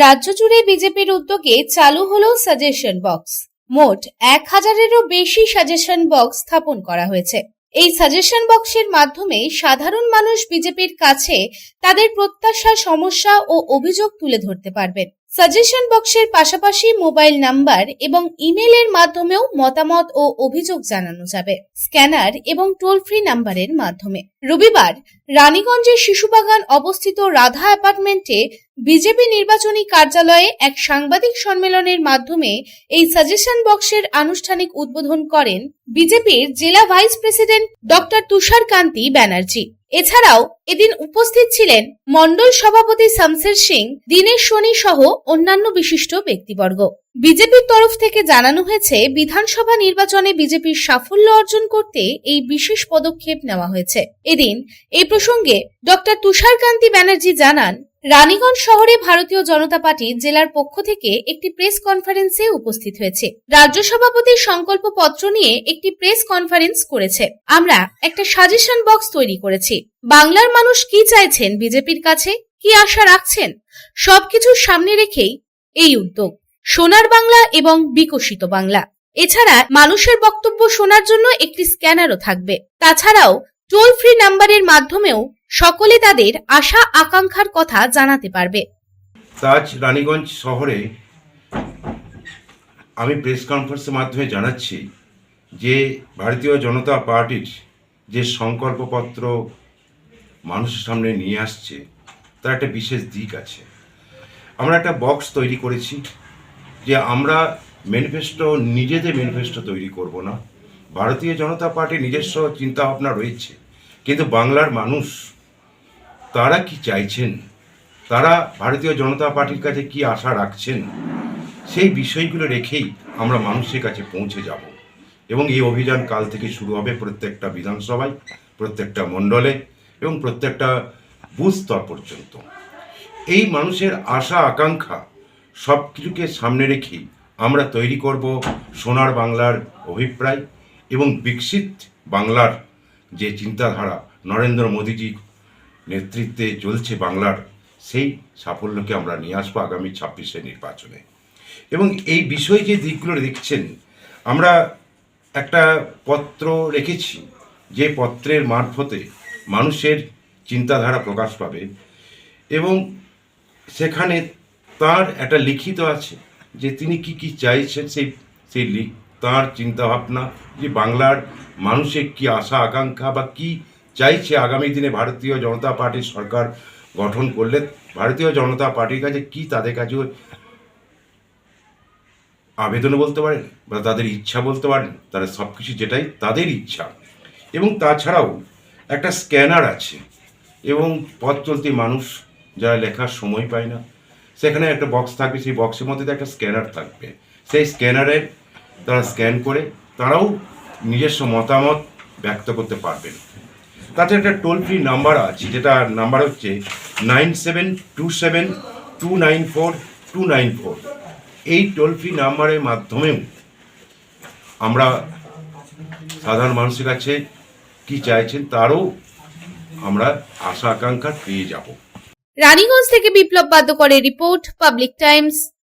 রাজ্য জুড়ে বিজেপির উদ্যোগে চালু হলো সাজেশন বক্স। মোট 1000-এরও বেশি সাজেশন বক্স স্থাপন করা হয়েছে। এই সাজেশন বক্সের মাধ্যমে সাধারণ মানুষ বিজেপির কাছে তাদের প্রত্যাশা, সমস্যা ও অভিযোগ তুলে ধরতে পারবেন। সাজেশন বক্সের পাশাপাশি মোবাইল নাম্বার এবং ইমেলের মাধ্যমেও মতামত ও অভিযোগ জানানো যাবে, স্ক্যানার এবং টোল ফ্রি নাম্বারের মাধ্যমে। রবিবার রানীগঞ্জের শিশুবাগান অবস্থিত রাধা অ্যাপার্টমেন্টে বিজেপি নির্বাচনী কার্যালয়ে এক সাংবাদিক সম্মেলনের মাধ্যমে এই সাজেশন বক্সের আনুষ্ঠানিক উদ্বোধন করেন বিজেপির জেলা vice president doctor Tusharkanti Banerjee. এছাড়াও এদিন উপস্থিত ছিলেন মণ্ডল সভাপতি শামশের সিং, দীনেশ সোনি সহ অন্যান্য বিশিষ্ট ব্যক্তিবর্গ। বিজেপির তরফ থেকে জানানো হয়েছে, বিধানসভা নির্বাচনে বিজেপির সাফল্য অর্জন করতে এই বিশেষ পদক্ষেপ নেওয়া হয়েছে। এদিন এই প্রসঙ্গে ডক্টর তুষারকান্তি ব্যানার্জি জানান, রানীগঞ্জ শহরে ভারতীয় জনতা পার্টি জেলার পক্ষ থেকে একটি প্রেস কনফারেন্সে উপস্থিত হয়েছে। রাজ্য সভাপতির সংকল্প পত্র নিয়ে একটি প্রেস কনফারেন্স করেছে। আমরা একটা সাজেশন বক্স তৈরি করেছি। বাংলার মানুষ কি চাইছেন বিজেপির কাছে, কি আশা রাখছেন, সবকিছু সামনে রেখেই এই উদ্যোগ। সোনার বাংলা এবং বিকশিত বাংলা। এছাড়া মানুষের বক্তব্য শোনার জন্য একটি স্ক্যানারও থাকবে। তাছাড়াও টোল ফ্রি নাম্বারের মাধ্যমেও সকলে তাদের আশা আকাঙ্ক্ষার কথা জানাতে পারবে। আজ রানীগঞ্জ শহরে আমি প্রেস কনফারেন্সের মাধ্যমে জানাচ্ছি যে ভারতীয় জনতা পার্টির যে সংকল্পপত্র মানুষের সামনে নিয়ে আসছে তার একটা বিশেষ দিক আছে। আমরা একটা বক্স তৈরি করেছি যে আমরা নিজেদের ম্যানিফেস্টো তৈরি করব না। ভারতীয় জনতা পার্টির নিজস্ব চিন্তাভাবনা রয়েছে, কিন্তু বাংলার মানুষ তারা কি চাইছেন, তারা ভারতীয় জনতা পার্টির কাছে কি আশা রাখছেন, সেই বিষয়গুলো রেখেই আমরা মানুষের কাছে পৌঁছে যাব। এবং এই অভিযান কাল থেকে শুরু হবে প্রত্যেকটা বিধানসভায়, প্রত্যেকটা মণ্ডলে এবং প্রত্যেকটা বুথ স্তর পর্যন্ত। এই মানুষের আশা আকাঙ্ক্ষা সব কিছুকে সামনে রেখেই আমরা তৈরি করব সোনার বাংলার অভিপ্রায় এবং বিকশিত বাংলার যে চিন্তাধারা নরেন্দ্র মোদীজি নেতৃত্বে চলছে বাংলার, সেই সাফল্যকে আমরা নিয়ে আসবো আগামী 26শে নির্বাচনে। এবং এই বিষয়ে যে দিকগুলো দেখছেন, আমরা একটা পত্র রেখেছি, যে পত্রের মারফতে মানুষের চিন্তাধারা প্রকাশ পাবে এবং সেখানে তার একটা লিখিত আছে যে তিনি কি কি চাইছেন, তার চিন্তাভাবনা, যে বাংলার মানুষের কি আশা আকাঙ্ক্ষা বা কি চাইছে আগামী দিনে ভারতীয় জনতা পার্টির সরকার গঠন করলে ভারতীয় জনতা পার্টির কাছে কি তাদের কাছে আবেদন বলতে পারেন বা তাদের ইচ্ছা বলতে পারেন, তারা সব কিছু যেটাই তাদের ইচ্ছা। এবং তাছাড়াও একটা স্ক্যানার আছে এবং পথ চলতি মানুষ যারা লেখার সময় পায় না, সেখানে একটা বক্স থাকবে, সেই বক্সের মধ্যে একটা স্ক্যানার থাকবে। সেই স্ক্যানারের তারা স্ক্যান করে তারাও নিজস্ব মতামত ব্যক্ত করতে পারবেন। তাতে একটা টোল ফ্রি নাম্বার আছে, যেটা নাম্বার হচ্ছে 9727294294। এই টোল ফ্রি নাম্বারের মাধ্যমেও আমরা সাধারণ মানুষের কাছে কি চাইছেন তারও আমরা আশা আকাঙ্ক্ষা পেয়ে যাব। রানীগঞ্জ থেকে বিপ্লব বাদ্যকরের রিপোর্ট, পাবলিক টাইমস।